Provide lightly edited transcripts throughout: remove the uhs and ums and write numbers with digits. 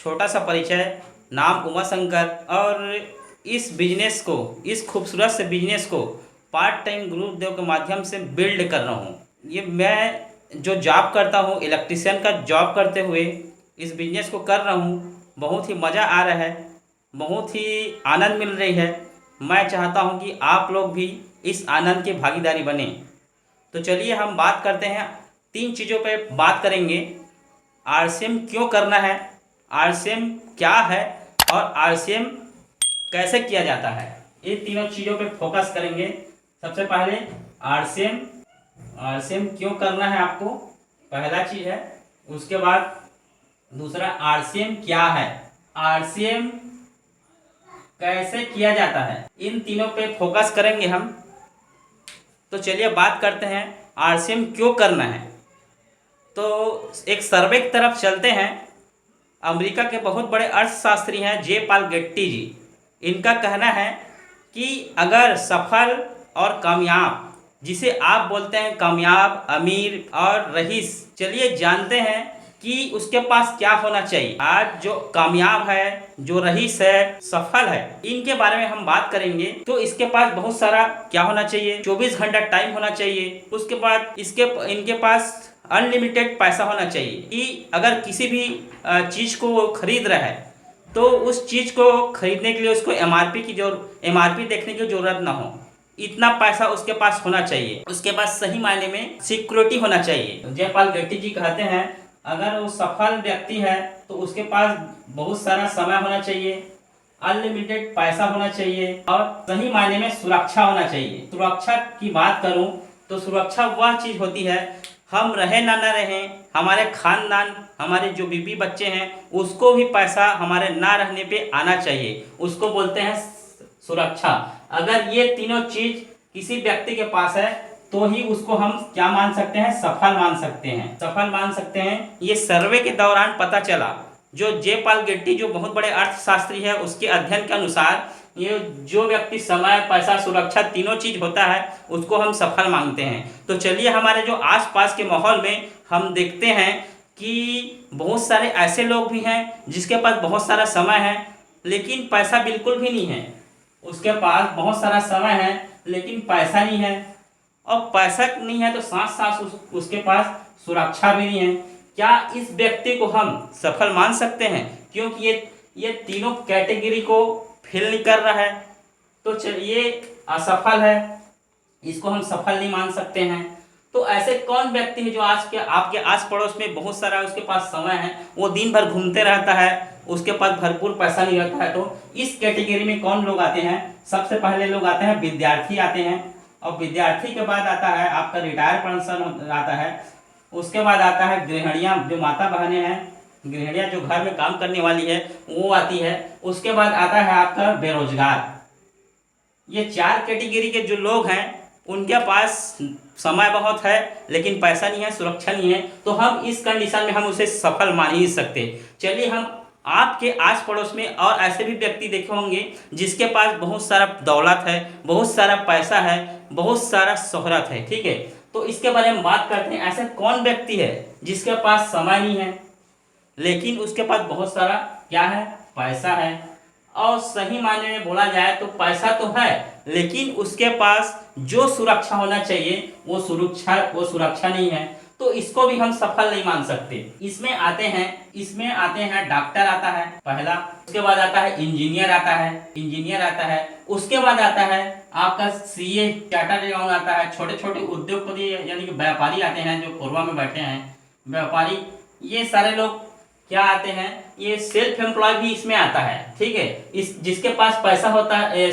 छोटा सा परिचय। नाम उमा शंकर। और इस खूबसूरत से बिजनेस को पार्ट टाइम गुरुदेव के माध्यम से बिल्ड कर रहा हूँ। ये मैं जो जॉब करता हूँ, इलेक्ट्रिशियन का जॉब करते हुए इस बिजनेस को कर रहा हूँ। बहुत ही मज़ा आ रहा है, बहुत ही आनंद मिल रही है। मैं चाहता हूँ कि आप लोग भी इस आनंद की भागीदारी बने। तो चलिए हम बात करते हैं, 3 चीज़ों पे बात करेंगे। आरसीएम क्यों करना है, आरसीएम क्या है और आरसीएम कैसे किया जाता है, ये तीनों चीज़ों पे फोकस करेंगे। सबसे पहले आरसीएम आरसीएम क्यों करना है आपको, पहला चीज़ है। उसके बाद दूसरा, आरसीएम क्या है, आरसीएम कैसे किया जाता है, इन तीनों पे फोकस करेंगे हम। तो चलिए बात करते हैं आरसीएम क्यों करना है। तो एक सर्वे की तरफ चलते हैं। अमेरिका के बहुत बड़े अर्थशास्त्री हैं जे पॉल गेट्टी जी। इनका कहना है कि अगर सफल और कामयाब, जिसे आप बोलते हैं कामयाब, अमीर और रईस, चलिए जानते हैं कि उसके पास क्या होना चाहिए। आज जो कामयाब है, जो रईस है, सफल है, इनके बारे में हम बात करेंगे। तो इसके पास बहुत सारा क्या होना चाहिए, 24 घंटा टाइम होना चाहिए। उसके बाद इनके पास अनलिमिटेड पैसा होना चाहिए कि अगर किसी भी चीज़ को वो खरीद रहा है तो उस चीज़ को खरीदने के लिए उसको एमआरपी देखने की ज़रूरत ना हो, इतना पैसा उसके पास होना चाहिए। उसके बाद सही मायने में सिक्योरिटी होना चाहिए। जयपाल गेट्टी जी कहते हैं अगर वो सफल व्यक्ति है तो उसके पास बहुत सारा समय होना चाहिए, अनलिमिटेड पैसा होना चाहिए और सही मायने में सुरक्षा होना चाहिए। सुरक्षा की बात करूं तो सुरक्षा वह चीज़ होती है, हम रहे ना रहें, हमारे खानदान, हमारे जो बीबी बच्चे हैं, उसको भी पैसा हमारे ना रहने पे आना चाहिए, उसको बोलते हैं सुरक्षा। अगर ये तीनों चीज़ किसी व्यक्ति के पास है तो ही उसको हम क्या मान सकते हैं, सफल मान सकते हैं, सफल मान सकते हैं। ये सर्वे के दौरान पता चला, जो जे पॉल गेट्टी जो बहुत बड़े अर्थशास्त्री है, उसके अध्ययन के अनुसार ये जो व्यक्ति समय, पैसा, सुरक्षा तीनों चीज होता है उसको हम सफल मानते हैं। तो चलिए हमारे जो आसपास के माहौल में हम देखते हैं कि बहुत सारे ऐसे लोग भी हैं जिसके पास बहुत सारा समय है लेकिन पैसा बिल्कुल भी नहीं है। उसके पास बहुत सारा समय है लेकिन पैसा नहीं है, और पैसा नहीं है तो साथ साथ उसके पास सुरक्षा भी नहीं है। क्या इस व्यक्ति को हम सफल मान सकते हैं, क्योंकि ये तीनों कैटेगरी को फिल नहीं कर रहा है। तो चलिए असफल है, इसको हम सफल नहीं मान सकते हैं। तो ऐसे कौन व्यक्ति है जो आज के आपके आस पड़ोस में बहुत सारा उसके पास समय है, वो दिन भर घूमते रहता है, उसके पास भरपूर पैसा नहीं रहता है। तो इस कैटेगरी में कौन लोग आते हैं, सबसे पहले लोग आते हैं विद्यार्थी आते हैं, और विद्यार्थी के बाद आता है आपका रिटायर पर्सन आता है। उसके बाद आता है गृहिणियाँ, जो माता बहनें हैं, गृहिणियाँ जो घर में काम करने वाली है, वो आती है। उसके बाद आता है आपका बेरोजगार। ये 4 कैटेगरी के जो लोग हैं उनके पास समय बहुत है लेकिन पैसा नहीं है, सुरक्षा नहीं है। तो हम इस कंडीशन में हम उसे सफल मान ही नहीं सकते। चलिए हम आपके आस पड़ोस में और ऐसे भी व्यक्ति देखे होंगे जिसके पास बहुत सारा दौलत है, बहुत सारा पैसा है, बहुत सारा शोहरत है, ठीक है। तो इसके बारे में बात करते हैं, ऐसे कौन व्यक्ति है जिसके पास समय नहीं है लेकिन उसके पास बहुत सारा क्या है, पैसा है। और सही मायने में बोला जाए तो पैसा तो है लेकिन उसके पास जो सुरक्षा होना चाहिए वो सुरक्षा नहीं है। तो इसको भी हम सफल नहीं मान सकते। इसमें आते हैं डॉक्टर आता है पहला, उसके बाद आता है इंजीनियर आता है, उसके बाद आता है आपका सीए, चार्टर्ड अकाउंटेंट आता है, छोटे छोटे उद्योगपति यानी कि व्यापारी आते हैं जो कोरबा में बैठे हैं, व्यापारी। ये सारे लोग क्या आते हैं, ये सेल्फ एम्प्लॉय भी इसमें आता है, ठीक है। इस जिसके पास पैसा होता है,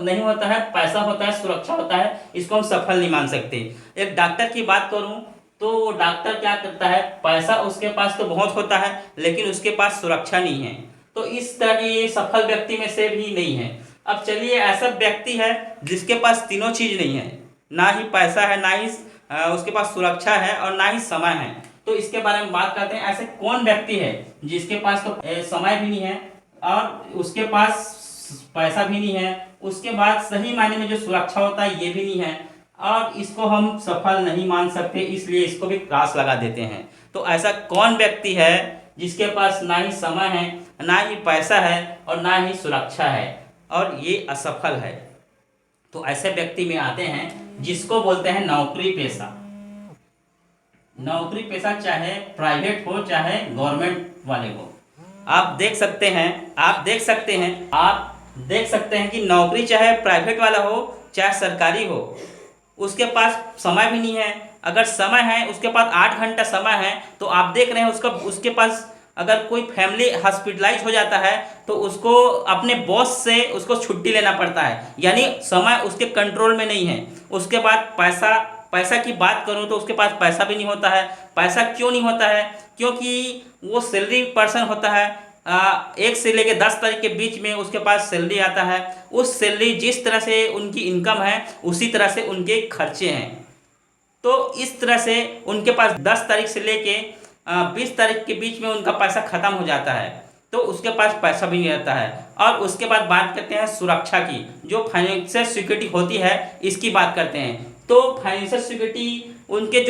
नहीं होता है, पैसा होता है, सुरक्षा होता है, इसको हम सफल नहीं मान सकते। एक डॉक्टर की बात करूं तो वो डॉक्टर क्या करता है, पैसा उसके पास तो बहुत होता है लेकिन उसके पास सुरक्षा नहीं है। तो इस तरह ये सफल व्यक्ति में से भी नहीं है। अब चलिए ऐसा व्यक्ति है जिसके पास तीनों चीज नहीं है, ना ही पैसा है, ना ही उसके पास सुरक्षा है और ना ही समय है। तो इसके बारे में बात करते हैं, ऐसे कौन व्यक्ति है जिसके पास तो समय भी नहीं है और उसके पास पैसा भी नहीं है, उसके बाद सही मायने में जो सुरक्षा होता है ये भी नहीं है, और इसको हम सफल नहीं मान सकते, इसलिए इसको भी क्रॉस लगा देते हैं। तो ऐसा कौन व्यक्ति है जिसके पास ना ही समय है, ना ही पैसा है और ना ही सुरक्षा है, और ये असफल है। तो ऐसे व्यक्ति में आते हैं जिसको बोलते हैं नौकरी पेशा। नौकरी पेशा चाहे प्राइवेट हो चाहे गवर्नमेंट वाले हो। आप देख सकते हैं कि नौकरी चाहे प्राइवेट वाला हो चाहे सरकारी हो, उसके पास समय भी नहीं है। अगर समय है उसके पास 8 घंटा समय है, तो आप देख रहे हैं उसके पास अगर कोई फैमिली हॉस्पिटलाइज हो जाता है तो उसको अपने बॉस से उसको छुट्टी लेना पड़ता है, यानी समय उसके कंट्रोल में नहीं है। उसके बाद पैसा की बात करूं तो उसके पास पैसा भी नहीं होता है। पैसा क्यों नहीं होता है? क्योंकि वो सैलरी पर्सन होता है। 1 से लेकर 10 तारीख के बीच में उसके पास सैलरी आता है। उस सैलरी जिस तरह से उनकी इनकम है उसी तरह से उनके खर्चे हैं। तो इस तरह से उनके पास 10 तारीख से लेके 20 तारीख के बीच में उनका पैसा ख़त्म हो जाता है, तो उसके पास पैसा भी नहीं रहता है। और उसके बाद बात करते हैं सुरक्षा की, जो फाइनेंशियल सिक्योरिटी होती है इसकी बात करते हैं। तो फाइनेंशियल सिक्योरिटी उनके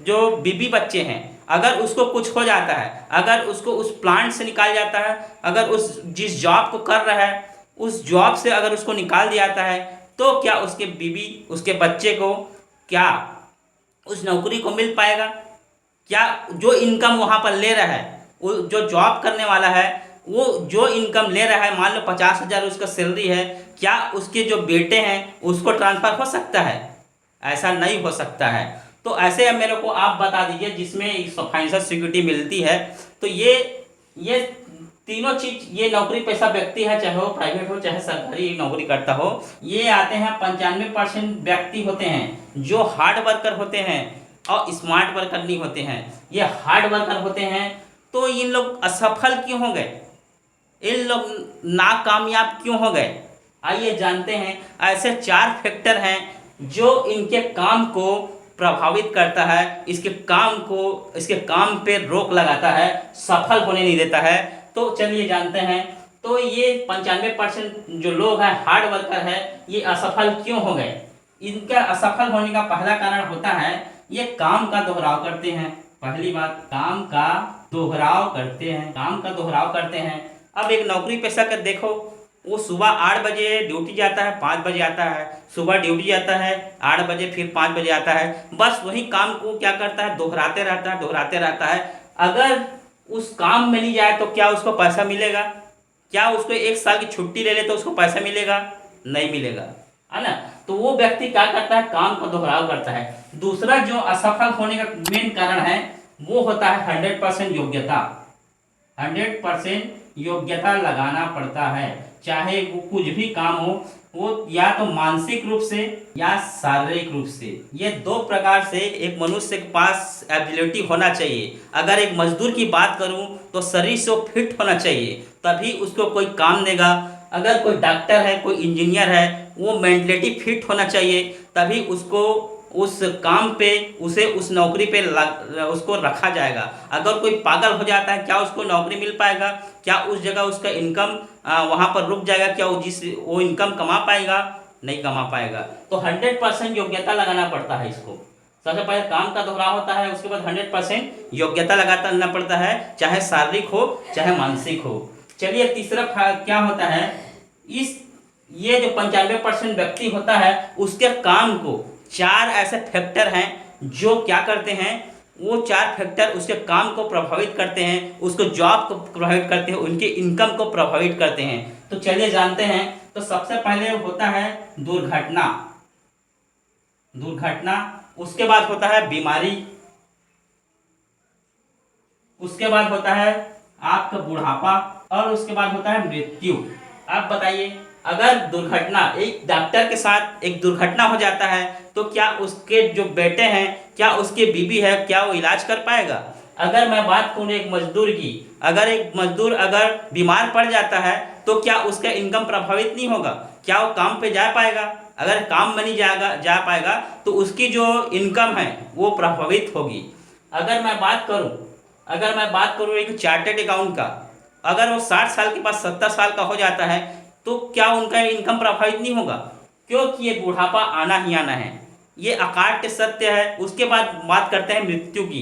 जो बीबी बच्चे हैं, अगर उसको कुछ हो जाता है, अगर उसको उस प्लांट से निकाल जाता है, अगर उस जिस जॉब को कर रहा है उस जॉब से अगर उसको निकाल दिया जाता है, तो क्या उसके बीबी उसके बच्चे को क्या उस नौकरी को मिल पाएगा? क्या जो इनकम वहाँ पर ले रहा है, वो जो जॉब करने वाला है वो जो इनकम ले रहा है, मान लो 50,000 उसका सैलरी है, क्या उसके जो बेटे हैं उसको ट्रांसफ़र हो सकता है? ऐसा नहीं हो सकता है। तो ऐसे अब मेरे को आप बता दीजिए जिसमें फाइनेंशियल सिक्योरिटी मिलती है। तो ये तीनों चीज, ये नौकरी पेशा व्यक्ति है, चाहे वो प्राइवेट हो चाहे सरकारी नौकरी करता हो, ये आते हैं 95% व्यक्ति होते हैं जो हार्ड वर्कर होते हैं और स्मार्ट वर्कर नहीं होते हैं। ये हार्ड वर्कर होते हैं। तो इन लोग असफल क्यों हो गए, इन लोग नाकामयाब क्यों हो गए? आइए जानते हैं। ऐसे 4 फैक्टर हैं जो इनके काम को प्रभावित करता है, इसके काम पे रोक लगाता है, सफल होने नहीं देता है। तो चलिए जानते हैं। तो ये 95% जो लोग हैं हार्ड वर्कर है, ये असफल क्यों हो गए? इनका असफल होने का पहला कारण होता है ये काम का दोहराव करते हैं। पहली बात, काम का दोहराव करते हैं। अब एक नौकरी पेशा कर देखो, वो सुबह 8 बजे ड्यूटी जाता है, 5 बजे आता है, सुबह ड्यूटी जाता है 8 बजे, फिर 5 बजे आता है, बस वही काम को क्या करता है, दोहराते रहता है। अगर उस काम में नहीं जाए तो क्या उसको पैसा मिलेगा? क्या उसको 1 साल की छुट्टी ले ले तो उसको पैसा मिलेगा? नहीं मिलेगा, है ना। तो वो व्यक्ति क्या करता है, काम का दोहराव करता है। दूसरा जो असफल होने का मेन कारण है वो होता है 100% योग्यता। 100% योग्यता लगाना पड़ता है, चाहे वो कुछ भी काम हो, वो या तो मानसिक रूप से या शारीरिक रूप से। ये 2 प्रकार से एक मनुष्य के पास एबिलिटी होना चाहिए। अगर एक मजदूर की बात करूं तो शरीर से फिट होना चाहिए, तभी उसको कोई काम देगा। अगर कोई डॉक्टर है, कोई इंजीनियर है, वो मेंटलिटी फिट होना चाहिए, तभी उसको उस काम पे उसे उस नौकरी पे उसको रखा जाएगा। अगर कोई पागल हो जाता है, क्या उसको नौकरी मिल पाएगा? क्या उस जगह उसका इनकम वहाँ पर रुक जाएगा? क्या वो इनकम कमा पाएगा? नहीं कमा पाएगा। तो 100% योग्यता लगाना पड़ता है इसको। सबसे पहले काम का दोहराव होता है, उसके बाद 100% योग्यता लगाना पड़ता है, चाहे शारीरिक हो चाहे मानसिक हो। चलिए तीसरा क्या होता है, ये जो 95% व्यक्ति होता है उसके काम को 4 ऐसे फैक्टर हैं जो क्या करते हैं, वो 4 फैक्टर उसके काम को प्रभावित करते हैं, उसको जॉब को प्रभावित करते हैं, उनके इनकम को प्रभावित करते हैं। तो चलिए जानते हैं। तो सबसे पहले होता है दुर्घटना, उसके बाद होता है बीमारी, उसके बाद होता है आपका बुढ़ापा, और उसके बाद होता है मृत्यु। आप बताइए, अगर एक डॉक्टर के साथ एक दुर्घटना हो जाता है तो क्या उसके जो बेटे हैं, क्या उसकी बीबी है, क्या वो इलाज कर पाएगा? अगर मैं बात करूँ एक मजदूर की, अगर एक मजदूर अगर बीमार पड़ जाता है तो क्या उसका इनकम प्रभावित नहीं होगा? क्या वो काम पे जा पाएगा? अगर काम में नहीं जा पाएगा तो उसकी जो इनकम है वो प्रभावित होगी। अगर मैं बात करूँ एक चार्टर्ड अकाउंट का, अगर वो 60 साल के बाद 70 साल का हो जाता है तो क्या उनका इनकम प्रभावित नहीं होगा? क्योंकि ये बुढ़ापा आना ही आना है, ये अकाट्य सत्य है। उसके बाद बात करते हैं मृत्यु की।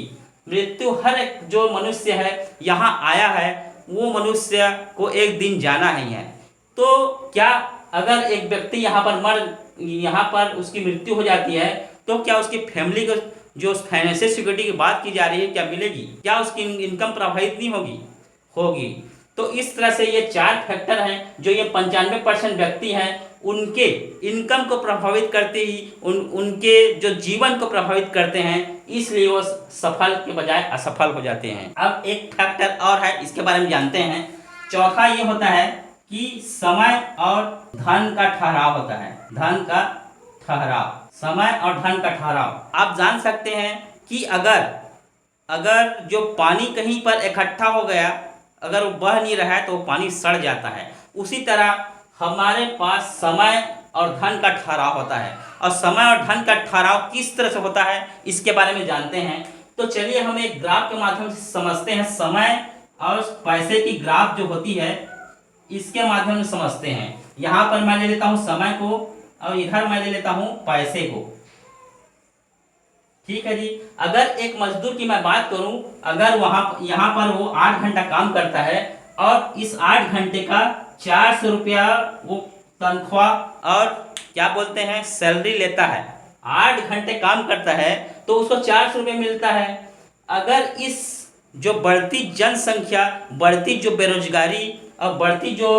मृत्यु हर एक जो मनुष्य है यहाँ आया है वो मनुष्य को एक दिन जाना ही है। तो क्या अगर एक व्यक्ति यहाँ पर उसकी मृत्यु हो जाती है तो क्या उसकी फैमिली को जो फाइनेंशियल सिक्योरिटी की बात की जा रही है क्या मिलेगी? क्या उसकी इनकम प्रभावित नहीं होगी? होगी। तो इस तरह से ये 4 फैक्टर हैं जो ये 95% व्यक्ति हैं उनके इनकम को प्रभावित करते ही उनके जो जीवन को प्रभावित करते हैं, इसलिए वो सफल के बजाय असफल हो जाते हैं। अब एक फैक्टर और है, इसके बारे में जानते हैं। चौथा ये होता है कि समय और धन का ठहराव होता है। धन का ठहराव, समय और धन का ठहराव। आप जान सकते हैं कि अगर जो पानी कहीं पर इकट्ठा हो गया, अगर वो बह नहीं रहा है तो वो पानी सड़ जाता है। उसी तरह हमारे पास समय और धन का ठहराव होता है, और समय और धन का ठहराव किस तरह से होता है इसके बारे में जानते हैं। तो चलिए हम एक ग्राफ के माध्यम से समझते हैं। समय और पैसे की ग्राफ जो होती है इसके माध्यम से समझते हैं। यहाँ पर मैं ले लेता हूँ समय को और इधर मैं ले लेता हूँ पैसे को। ठीक है जी। अगर एक मजदूर की मैं बात करूं, अगर यहाँ पर वो 8 घंटा काम करता है और इस 8 घंटे का 400 रुपया वो तनख्वाह और क्या बोलते हैं सैलरी लेता है। 8 घंटे काम करता है तो उसको 400 रुपये मिलता है। अगर इस जो बढ़ती जनसंख्या, बढ़ती जो बेरोजगारी और बढ़ती जो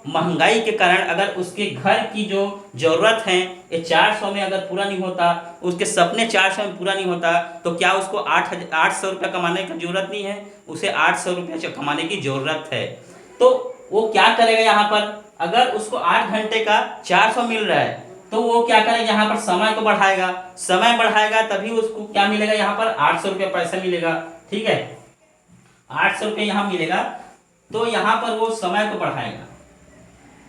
महंगाई के कारण अगर उसके घर की जो ज़रूरत है ये 400 में अगर पूरा नहीं होता, उसके सपने 400 में पूरा नहीं होता, तो क्या उसको 800 रुपया कमाने की ज़रूरत नहीं है? उसे 800 रुपया कमाने की ज़रूरत है। तो वो क्या करेगा यहाँ पर? अगर उसको 8 घंटे का 400 मिल रहा है तो वो क्या करेगा, यहाँ पर समय को बढ़ाएगा। समय बढ़ाएगा तभी उसको क्या मिलेगा, यहाँ पर 800 रुपया पैसा मिलेगा। ठीक है, 800 रुपये यहाँ मिलेगा तो यहाँ पर वो समय को बढ़ाएगा।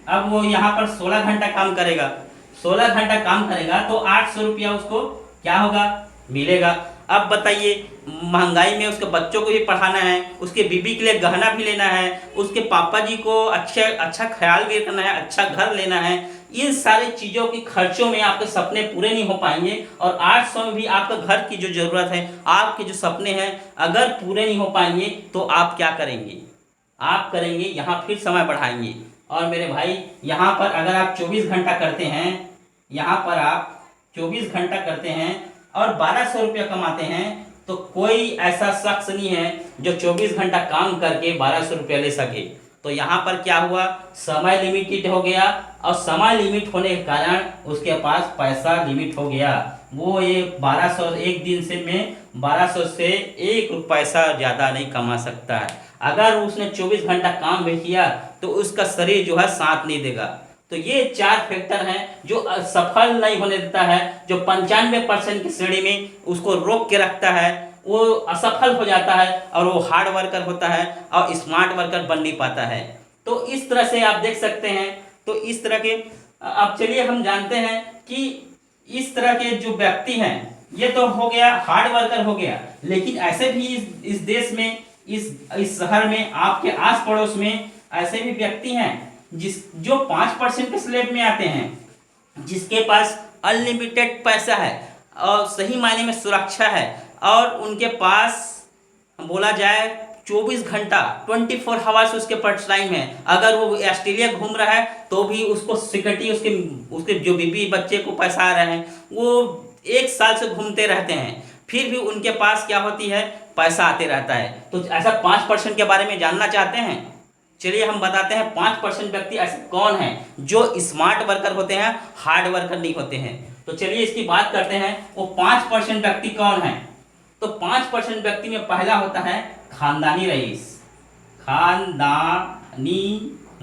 अब वो यहाँ पर 16 घंटा काम करेगा। 16 घंटा काम करेगा तो 800 रुपया उसको क्या होगा, मिलेगा। अब बताइए, महंगाई में उसके बच्चों को भी पढ़ाना है, उसके बीबी के लिए गहना भी लेना है, उसके पापा जी को अच्छा ख्याल भी करना है, अच्छा घर लेना है। इन सारी चीज़ों की खर्चों में आपके सपने पूरे नहीं हो पाएंगे, और 800 में भी आपका घर की जो ज़रूरत है, आपके जो सपने हैं अगर पूरे नहीं हो पाएंगे तो आप क्या करेंगे? आप करेंगे यहाँ फिर समय बढ़ाएंगे। और मेरे भाई यहाँ पर अगर आप 24 घंटा करते हैं, यहाँ पर आप 24 घंटा करते हैं और 1200 रुपया कमाते हैं, तो कोई ऐसा शख्स नहीं है जो 24 घंटा काम करके 1200 रुपया ले सके। तो यहाँ पर क्या हुआ, समय लिमिटेड हो गया, और समय लिमिट होने के कारण उसके पास पैसा लिमिट हो गया। वो ये 1200 एक दिन से में 1200 से 1 पैसा ज़्यादा नहीं कमा सकता है। अगर उसने 24 घंटा काम भी किया तो उसका शरीर जो है साथ नहीं देगा। तो ये 4 फैक्टर हैं जो सफल नहीं होने देता है, जो 95% की श्रेणी में उसको रोक के रखता है, वो असफल हो जाता है और वो हार्ड वर्कर होता है और स्मार्ट वर्कर बन नहीं पाता है। तो इस तरह से आप देख सकते हैं। तो इस तरह के अब चलिए हम जानते हैं कि इस तरह के जो व्यक्ति हैं, ये तो हो गया हार्ड वर्कर हो गया, लेकिन ऐसे भी इस देश में, इस शहर में, आपके आस पड़ोस में ऐसे भी व्यक्ति हैं जो 5% के स्लैब में आते हैं, जिसके पास अनलिमिटेड पैसा है और सही मायने में सुरक्षा है, और उनके पास बोला जाए 24 घंटा 24 आवर्स उसके पास टाइम है। अगर वो ऑस्ट्रेलिया घूम रहा है तो भी उसको सिक्योरिटी, उसके जो बीबी बच्चे को पैसा आ रहे हैं, वो 1 साल से घूमते रहते हैं, फिर भी उनके पास क्या होती है, पैसा आते रहता है। तो ऐसा 5% के बारे में जानना चाहते हैं? चलिए हम बताते हैं 5% व्यक्ति ऐसे कौन हैं जो स्मार्ट वर्कर होते हैं, हार्ड वर्कर नहीं होते हैं। तो चलिए इसकी बात करते हैं, वो 5% व्यक्ति कौन है। तो 5% व्यक्ति में पहला होता है खानदानी रईस। खानदानी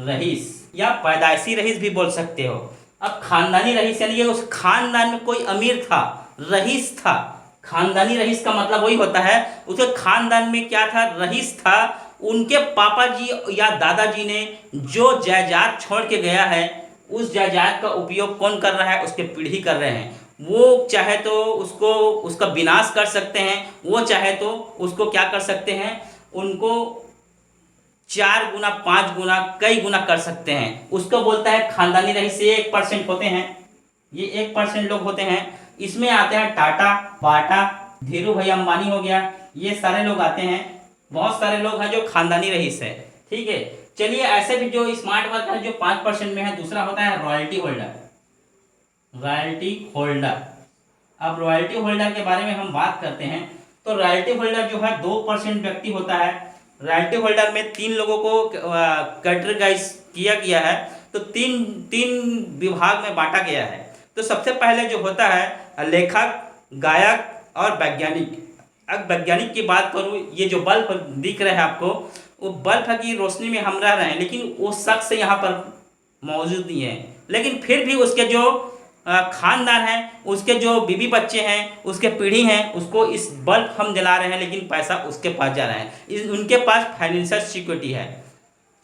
रईस या पैदाइशी रईस भी बोल सकते हो। अब खानदानी रईस यानी ये उस खानदान में कोई अमीर था, रईस था। खानदानी रईस का मतलब वही होता है, उसके खानदान में क्या था, रईस था। उनके पापा जी या दादाजी ने जो जायदाद छोड़ के गया है, उस जायदाद का उपयोग कौन कर रहा है, उसके पीढ़ी कर रहे हैं। वो चाहे तो उसका विनाश कर सकते हैं, वो चाहे तो उसको क्या कर सकते हैं, उनको 4 गुना 5 गुना कई गुना कर सकते हैं। उसको बोलता है खानदानी रईस। 1% होते हैं, ये 1% लोग होते हैं। इसमें आते हैं टाटा, बाटा, धीरू भाई अंबानी हो गया, ये सारे लोग आते हैं। बहुत सारे लोग हैं जो खानदानी रईस है। ठीक है, चलिए ऐसे भी जो स्मार्ट वर्कर जो 5% में है, दूसरा होता है रॉयल्टी होल्डर। रॉयल्टी होल्डर, अब रॉयल्टी होल्डर के बारे में हम बात करते हैं तो रॉयल्टी होल्डर जो है 2% व्यक्ति होता है। रॉयल्टी होल्डर में 3 लोगों को कैटेगराइज किया गया है, तो तीन तीन विभाग में बांटा गया है। तो सबसे पहले जो होता है लेखक, गायक और वैज्ञानिक। अब वैज्ञानिक की बात करूँ, ये जो बल्ब दिख रहा है आपको, वो बल्ब की रोशनी में हम रह रहे हैं, लेकिन वो शख्स यहाँ पर मौजूद नहीं है, लेकिन फिर भी उसके जो खानदान है, उसके जो बीवी बच्चे हैं, उसके पीढ़ी हैं, उसको इस बल्ब हम जला रहे हैं, लेकिन पैसा उसके पास जा रहा है, उनके पास फाइनेंशियल सिक्योरिटी है।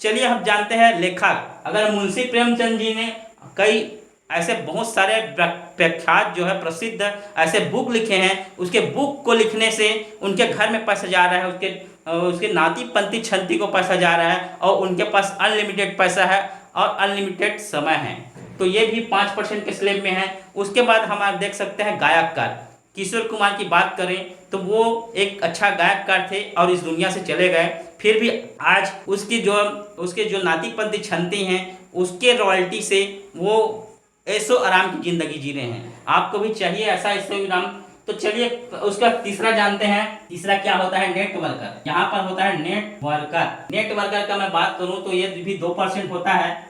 चलिए हम जानते हैं लेखक। अगर मुंशी प्रेमचंद जी ने कई ऐसे बहुत सारे प्रख्यात जो है प्रसिद्ध ऐसे बुक लिखे हैं, उसके बुक को लिखने से उनके घर में पैसा जा रहा है, उसके नाती पंथी छंती को पैसा जा रहा है, और उनके पास अनलिमिटेड पैसा है और अनलिमिटेड समय है। तो ये भी 5% के स्लैब में है। उसके बाद हम देख सकते हैं गायककार। किशोर कुमार की बात करें तो वो एक अच्छा गायककार थे और इस दुनिया से चले गए, फिर भी आज उसके जो नाती पंथी छंती हैं, उसके रॉयल्टी से वो ऐसो आराम की जिंदगी जी रहे हैं। आपको भी चाहिए ऐसा ऐसो आराम। तो चलिए उसका तीसरा जानते हैं। तीसरा क्या होता है? नेटवर्कर। यहाँ पर होता है नेटवर्कर। नेटवर्कर का मैं बात करूँ तो ये भी 2% होता है।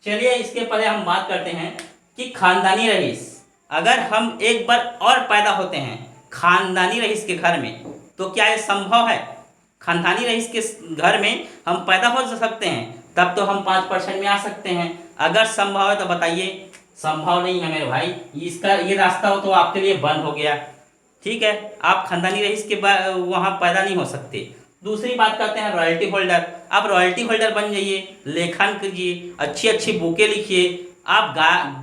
चलिए इसके पहले हम बात करते हैं कि खानदानी रईस। अगर हम एक बार और पैदा होते हैं खानदानी रईस के घर में, तो क्या ये संभव है? खानदानी रईस के घर में हम पैदा हो सकते हैं, तब तो हम 5% में आ सकते हैं। अगर संभव है तो बताइए। संभव नहीं है मेरे भाई, इसका ये रास्ता हो तो आपके लिए बंद हो गया। ठीक है, आप खानदानी रईस के वहाँ पैदा नहीं हो सकते। दूसरी बात करते हैं रॉयल्टी होल्डर। आप रॉयल्टी होल्डर बन जाइए, लेखन कीजिए, अच्छी अच्छी बुकें लिखिए, आप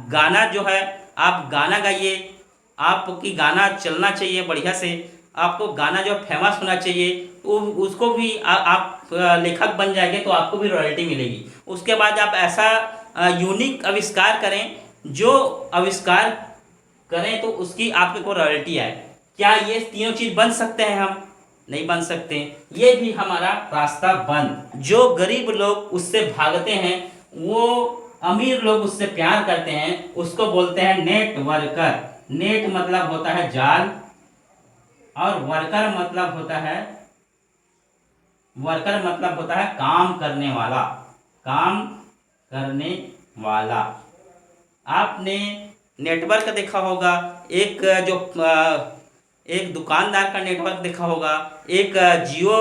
गाना जो है आप गाना गाइए, आपकी गाना चलना चाहिए बढ़िया से, आपको गाना जो फेमस होना चाहिए, उसको भी आप लेखक बन जाएंगे तो आपको भी रॉयल्टी मिलेगी। उसके बाद आप ऐसा यूनिक आविष्कार करें, जो आविष्कार करें तो उसकी आपको रॉयल्टी आए। क्या ये तीनों चीज़ बन सकते हैं? हम नहीं बन सकते। ये भी हमारा रास्ता बंद। जो गरीब लोग उससे भागते हैं, वो अमीर लोग उससे प्यार करते हैं, उसको बोलते हैं नेटवर्कर। नेट मतलब होता है जाल, और वर्कर मतलब होता है काम करने वाला। काम करने वाला। आपने नेटवर्क देखा होगा, एक दुकानदार का नेटवर्क देखा होगा, एक जियो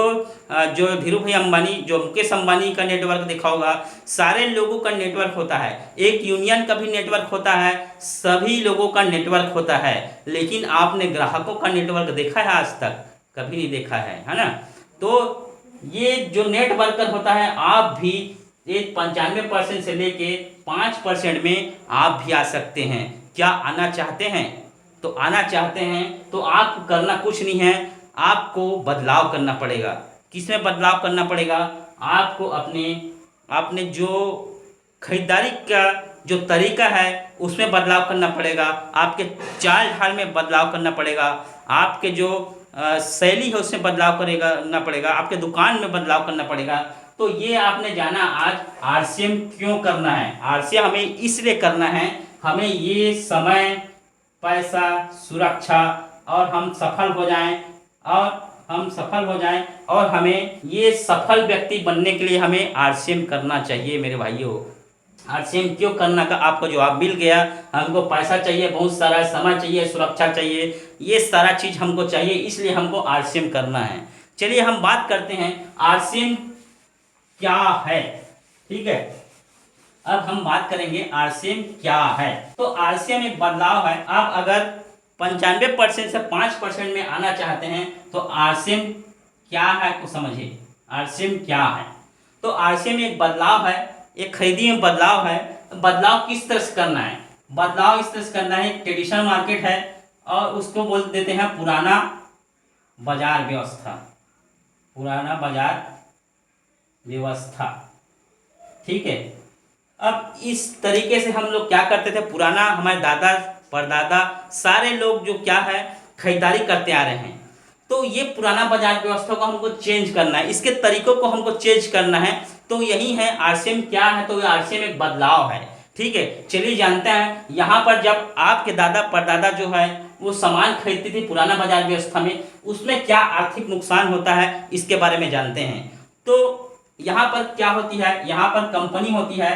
जो धीरू भाई अंबानी, जो मुकेश अंबानी का नेटवर्क देखा होगा। सारे लोगों का नेटवर्क होता है। एक यूनियन का भी नेटवर्क होता है, सभी लोगों का नेटवर्क होता है। लेकिन आपने ग्राहकों का नेटवर्क देखा है? आज तक कभी नहीं देखा है ना? तो ये जो नेटवर्कर होता है, आप भी एक 95% से लेके 5% में आप भी आ सकते हैं। क्या आना चाहते हैं? तो आना चाहते हैं तो आपको करना कुछ नहीं है, आपको बदलाव करना पड़ेगा। किसमें बदलाव करना पड़ेगा? आपको अपने जो खरीदारी का जो तरीका है उसमें बदलाव करना पड़ेगा, आपके चाल ढाल में बदलाव करना पड़ेगा, आपके जो शैली है उसमें बदलाव करना पड़ेगा, आपके दुकान में बदलाव करना पड़ेगा। तो ये आपने जाना आज आरसीएम क्यों करना है। आरसीएम हमें इसलिए करना है, हमें ये समय, पैसा, सुरक्षा और हम सफल हो जाएं और हमें ये सफल व्यक्ति बनने के लिए हमें आरसीएम करना चाहिए मेरे भाइयों। आरसीएम क्यों करना का आपको जवाब मिल गया। हमको पैसा चाहिए, बहुत सारा समय चाहिए, सुरक्षा चाहिए, ये सारा चीज़ हमको चाहिए, इसलिए हमको आरसीएम करना है। चलिए हम बात करते हैं आरसीएम क्या है। ठीक है, अब हम बात करेंगे आरसीएम क्या है। तो आरसीएम एक बदलाव है। आप अगर 95% से 5% में आना चाहते हैं तो आरसीएम क्या है को समझिए। आरसीएम क्या है? तो आरसीएम एक बदलाव है, एक खरीदी में बदलाव है। बदलाव किस तरह से करना है? बदलाव इस तरह से करना है, एक ट्रेडिशनल मार्केट है और उसको बोल देते हैं पुराना बाजार व्यवस्था। पुराना बाजार व्यवस्था। ठीक है, अब इस तरीके से हम लोग क्या करते थे, पुराना हमारे दादा परदादा सारे लोग जो क्या है खरीदारी करते आ रहे हैं। तो ये पुराना बाजार व्यवस्था को हमको चेंज करना है, इसके तरीकों को हमको चेंज करना है। तो यही है आरसीएम क्या है, तो आरसीएम एक बदलाव है। ठीक है, चलिए जानते हैं। यहाँ पर जब आपके दादा परदादा जो है वो सामान खरीदते थे पुराना बाजार व्यवस्था में, उसमें क्या आर्थिक नुकसान होता है इसके बारे में जानते हैं। तो यहाँ पर क्या होती है, यहाँ पर कंपनी होती है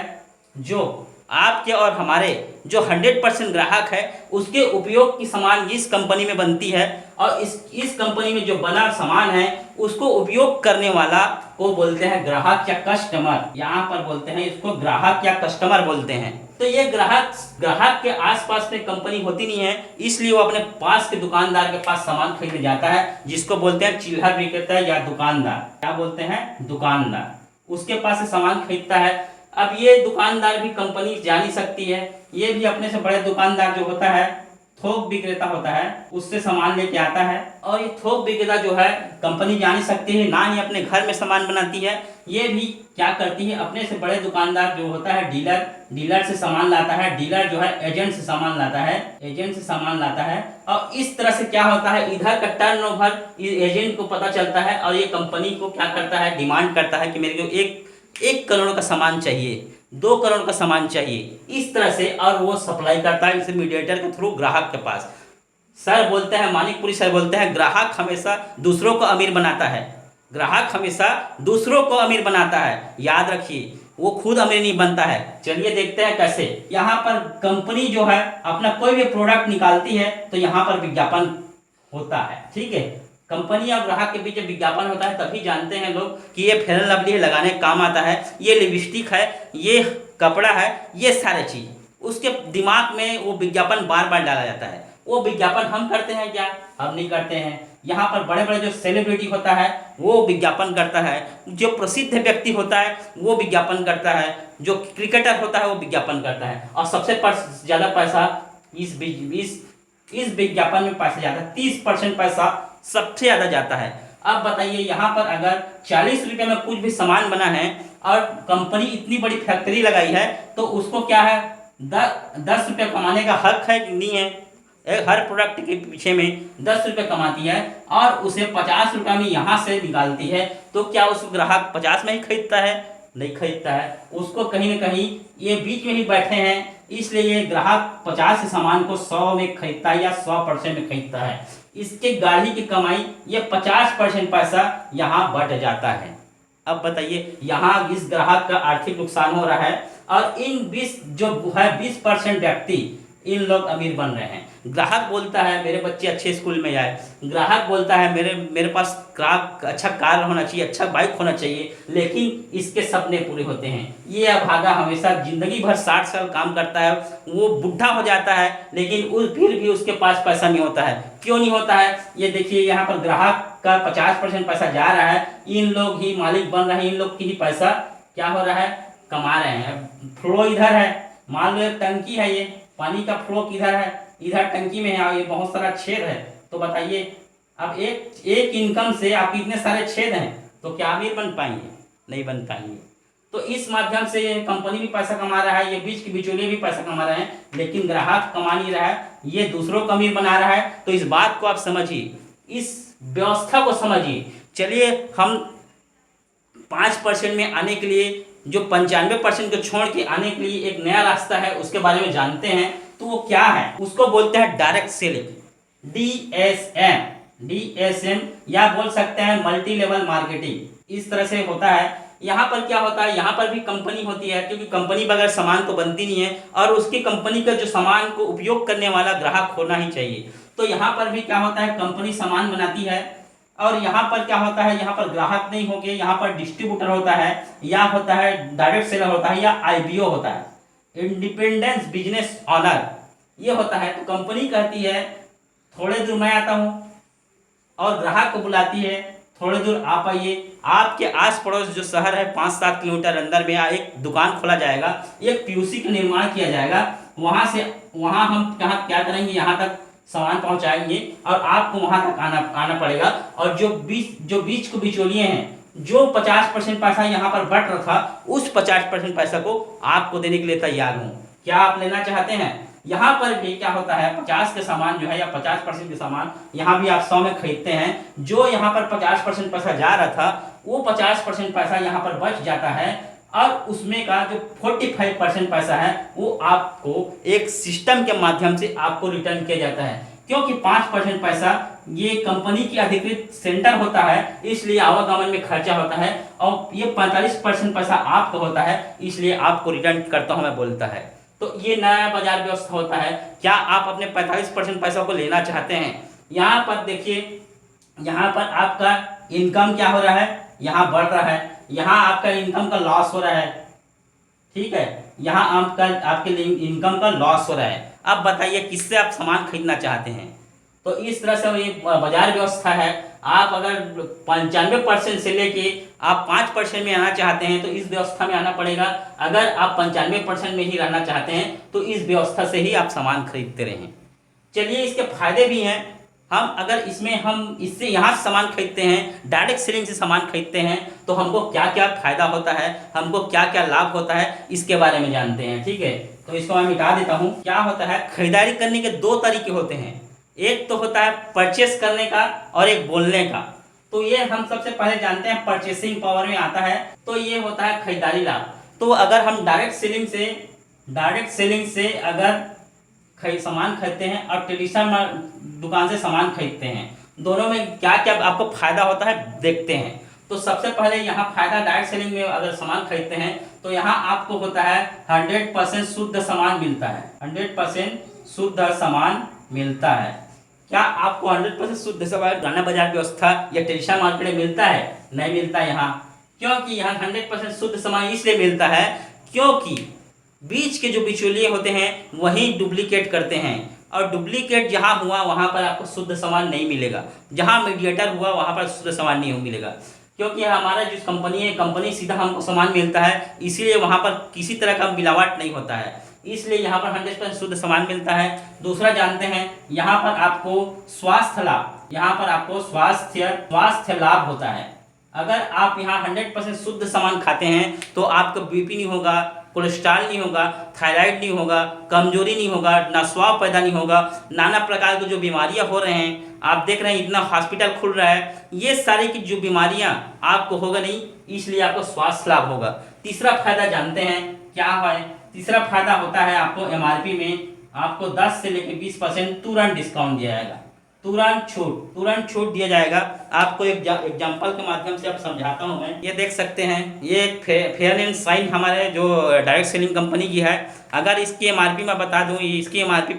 जो आपके और हमारे जो 100% ग्राहक है उसके उपयोग की सामान इस कंपनी में बनती है, और इस कंपनी में जो बना सामान है उसको उपयोग करने वाला को बोलते हैं ग्राहक या कस्टमर। यहाँ पर बोलते हैं इसको ग्राहक या कस्टमर बोलते हैं। तो ये ग्राहक के आसपास में कंपनी होती नहीं है, इसलिए वो अपने पास के दुकानदार के पास सामान खरीदने जाता है, जिसको बोलते हैं चिल्हर विक्रेता या दुकानदार। क्या बोलते हैं? दुकानदार। उसके पास से सामान खरीदता है। अब ये दुकानदार भी कंपनी जा नहीं सकती है, ये भी अपने से बड़े दुकानदार जो होता है, थोक विक्रेता होता है, उससे सामान लेके आता है। और ये थोक विक्रेता जो है कंपनी जा नहीं सकती है, ना ही अपने घर में सामान बनाती है। ये भी क्या करती है, अपने से बड़े दुकानदार जो होता है डीलर से सामान लाता है। डीलर जो है एजेंट से सामान लाता है। और इस तरह से क्या होता है, इधर का टर्नओवर एजेंट को पता चलता है, और ये कंपनी को क्या करता है, डिमांड करता है कि मेरे को एक करोड़ का सामान चाहिए, 2 करोड़ का सामान चाहिए, इस तरह से। और वो सप्लाई करता है इस मीडिएटर के थ्रू ग्राहक के पास। सर बोलते हैं, मानिकपुरी सर बोलते हैं, ग्राहक हमेशा दूसरों को अमीर बनाता है। ग्राहक हमेशा दूसरों को अमीर बनाता है, याद रखिए, वो खुद अमीर नहीं बनता है। चलिए देखते हैं कैसे। यहाँ पर कंपनी जो है अपना कोई भी प्रोडक्ट निकालती है तो यहाँ पर विज्ञापन होता है। ठीक है, कंपनी और ग्राहक के बीच विज्ञापन होता है, तभी जानते हैं लोग कि ये फेयर एंड लवली है, लगाने का काम आता है, ये लिपस्टिक है, ये कपड़ा है, ये सारे चीज़ उसके दिमाग में वो विज्ञापन बार बार डाला जाता है। वो विज्ञापन हम करते हैं क्या? हम नहीं करते हैं। यहाँ पर बड़े बड़े जो सेलिब्रिटी होता है वो विज्ञापन करता है, जो प्रसिद्ध व्यक्ति होता है वो विज्ञापन करता है, जो क्रिकेटर होता है वो विज्ञापन करता है। और सबसे ज़्यादा पैसा इस विज्ञापन में पैसा जाता है, 30% पैसा सबसे ज़्यादा जाता है। अब बताइए, यहाँ पर अगर 40 रुपये में कुछ भी सामान बना है और कंपनी इतनी बड़ी फैक्ट्री लगाई है, तो उसको क्या है, 10 रुपये कमाने का हक है कि नहीं है? हर प्रोडक्ट के पीछे में 10 रुपये कमाती है और उसे 50 रुपये में यहाँ से निकालती है, तो क्या उस ग्राहक 50 में ही खरीदता है? नहीं खरीदता है। उसको कहीं ना कहीं ये बीच में ही बैठे हैं, इसलिए ये ग्राहक 50 से सामान को 100 में खरीदता है या 100% में खरीदता है। इसके गाड़ी की कमाई ये 50% पैसा यहाँ बट जाता है। अब बताइए, यहाँ इस ग्राहक का आर्थिक नुकसान हो रहा है, और इन 20% व्यक्ति, इन लोग अमीर बन रहे हैं। ग्राहक बोलता है मेरे बच्चे अच्छे स्कूल में जाए, ग्राहक बोलता है मेरे पास अच्छा कार होना चाहिए, अच्छा बाइक होना चाहिए, लेकिन इसके सपने पूरे होते हैं। ये अभागा हमेशा जिंदगी भर 60 साल काम करता है, वो बुढ़ा हो जाता है, लेकिन फिर भी उसके पास पैसा नहीं होता है। क्यों नहीं होता है? ये देखिए, यहाँ पर ग्राहक का 50% पैसा जा रहा है, इन लोग ही मालिक बन रहे हैं, इन लोग की ही पैसा क्या हो रहा है, कमा रहे हैं। फ्लो इधर है, मान लो एक टंकी है, ये पानी का फ्लो किधर है, इधर टंकी में है, ये बहुत सारा छेद है। तो बताइए, अब एक इनकम से आप इतने सारे छेद हैं, तो क्या अमीर बन पाएंगे? नहीं बन पाएंगे। तो इस माध्यम से ये कंपनी भी पैसा कमा रहा है, ये बीच के बिचौलिए भी पैसा कमा रहे हैं, लेकिन ग्राहक कमा नहीं रहा है, ये दूसरों को अमीर बना रहा है। तो इस बात को आप समझिए, इस व्यवस्था को समझिए। चलिए हम 5% में आने के लिए, जो 95% को छोड़ के आने के लिए एक नया रास्ता है, उसके बारे में जानते हैं। तो वो क्या है? उसको बोलते हैं डायरेक्ट सेलिंग, DSM, या बोल सकते हैं मल्टी लेवल मार्केटिंग। इस तरह से होता है। यहाँ पर क्या होता है, यहाँ पर भी कंपनी होती है, क्योंकि कंपनी बगैर सामान तो बनती नहीं है, और उसकी कंपनी का जो सामान को उपयोग करने वाला ग्राहक होना ही चाहिए। तो यहाँ पर भी क्या होता है, कंपनी सामान बनाती है, और यहाँ पर क्या होता है, यहाँ पर ग्राहक नहीं होके यहाँ पर डिस्ट्रीब्यूटर होता है, या होता है डायरेक्ट सेलर होता है, या IBO होता है, इंडिपेंडेंस बिजनेस ऑनर, ये होता है। तो कंपनी कहती है थोड़े दूर मैं आता हूँ, और ग्राहक को बुलाती है थोड़े दूर आप आइए। आपके आस पड़ोस जो शहर है 5-7 किलोमीटर अंदर में एक दुकान खोला जाएगा, एक POC का निर्माण किया जाएगा, वहाँ हम क्या करेंगे, यहाँ तक सामान पहुँचाएंगे, और आपको वहाँ तक आना पड़ेगा। और जो बीच को बिचौलिए हैं, जो 50% पैसा यहाँ पर बट रहा था, उस 50% पैसा को आपको देने के लिए तैयार हूँ। क्या आप लेना चाहते हैं? यहाँ पर भी क्या होता है, 50 के सामान जो है या 50% के सामान यहाँ भी आप 100 में खरीदते हैं। जो यहाँ पर 50% पैसा जा रहा था वो 50% पैसा यहाँ पर बच जाता है और उसमें का जो 45% पैसा है वो आपको एक सिस्टम के माध्यम से आपको रिटर्न किया जाता है। क्योंकि 5% पैसा ये कंपनी की अधिकृत सेंटर होता है, इसलिए आवागमन में खर्चा होता है, और ये 45% पैसा आपका होता है, इसलिए आपको रिटर्न करता हूं मैं बोलता है। तो ये नया बाजार व्यवस्था होता है। क्या आप अपने 45% पैसा को लेना चाहते हैं? यहाँ पर देखिए, यहाँ पर आपका इनकम क्या हो रहा है, यहाँ बढ़ रहा है, यहाँ आपका इनकम का लॉस हो रहा है, ठीक है, यहाँ आपके लिए इनकम का लॉस हो रहा है। अब बताइए किससे आप सामान खरीदना चाहते हैं? तो इस तरह से ये बाजार व्यवस्था है। आप अगर 95% से लेके आप 5% में आना चाहते हैं तो इस व्यवस्था में आना पड़ेगा। अगर आप 95% में ही रहना चाहते हैं तो इस व्यवस्था से ही आप सामान खरीदते रहें। चलिए, इसके फायदे भी हैं। हम इससे यहाँ से सामान खरीदते हैं, डायरेक्ट सेलिंग से सामान खरीदते हैं, तो हमको क्या क्या फायदा होता है, हमको क्या क्या लाभ होता है, इसके बारे में जानते हैं। ठीक है, तो इसको मैं मिटा देता हूँ। क्या होता है, खरीदारी करने के दो तरीके होते हैं। एक तो होता है परचेस करने का और एक बोलने का। तो ये हम सबसे पहले जानते हैं, परचेसिंग पावर में आता है, तो ये होता है खरीदारी लाभ। तो अगर हम डायरेक्ट सेलिंग से अगर सामान खरीदते हैं और ट्रेडिशनल दुकान से सामान खरीदते हैं, दोनों में क्या क्या आपको फायदा होता है देखते हैं। तो सबसे पहले यहाँ फायदा, डायरेक्ट सेलिंग में अगर सामान खरीदते हैं तो यहाँ आपको होता है 100% शुद्ध सामान मिलता है। 100% शुद्ध सामान मिलता है। क्या आपको 100% शुद्ध सामान गाना बाजार व्यवस्था या ट्रेडिशनल मार्केट में मिलता है? नहीं मिलता यहाँ। क्योंकि यहाँ 100% शुद्ध सामान इसलिए मिलता है क्योंकि बीच के जो बिचौलिए होते हैं वही डुप्लीकेट करते हैं, और डुप्लीकेट जहां हुआ वहां पर आपको शुद्ध सामान नहीं मिलेगा। जहां मीडिएटर हुआ वहां पर शुद्ध सामान नहीं मिलेगा। क्योंकि हमारा जो कंपनी है, कंपनी सीधा हमको सामान मिलता है, इसीलिए वहां पर किसी तरह का मिलावट नहीं होता है, इसलिए यहाँ पर 100% शुद्ध सामान मिलता है। दूसरा जानते हैं, यहाँ पर आपको स्वास्थ्य लाभ, यहाँ पर आपको स्वास्थ्य लाभ होता है। अगर आप यहाँ 100% शुद्ध सामान खाते हैं तो आपका बीपी नहीं होगा, कोलेस्ट्रॉल नहीं होगा, थायराइड नहीं होगा, कमजोरी नहीं होगा, नस्वाब पैदा नहीं होगा, नाना प्रकार की जो बीमारियां हो रहे हैं, आप देख रहे हैं इतना हॉस्पिटल खुल रहा है, ये सारी की जो बीमारियां आपको होगा नहीं, इसलिए आपको स्वास्थ्य लाभ होगा। तीसरा फायदा जानते हैं क्या है? तीसरा फायदा होता है आपको एमआरपी में आपको 10 से लेकर 20% तुरंत डिस्काउंट दिया जाएगा, तुरंत छूट दिया जाएगा। आपको एक एग्जांपल के माध्यम से आप समझाता हूं मैं। ये देख सकते हैं, ये एक फेयर एंड साइन हमारे जो डायरेक्ट सेलिंग कंपनी की है। अगर इसकी एमआरपी मैं बता दूं, इसकी एमआरपी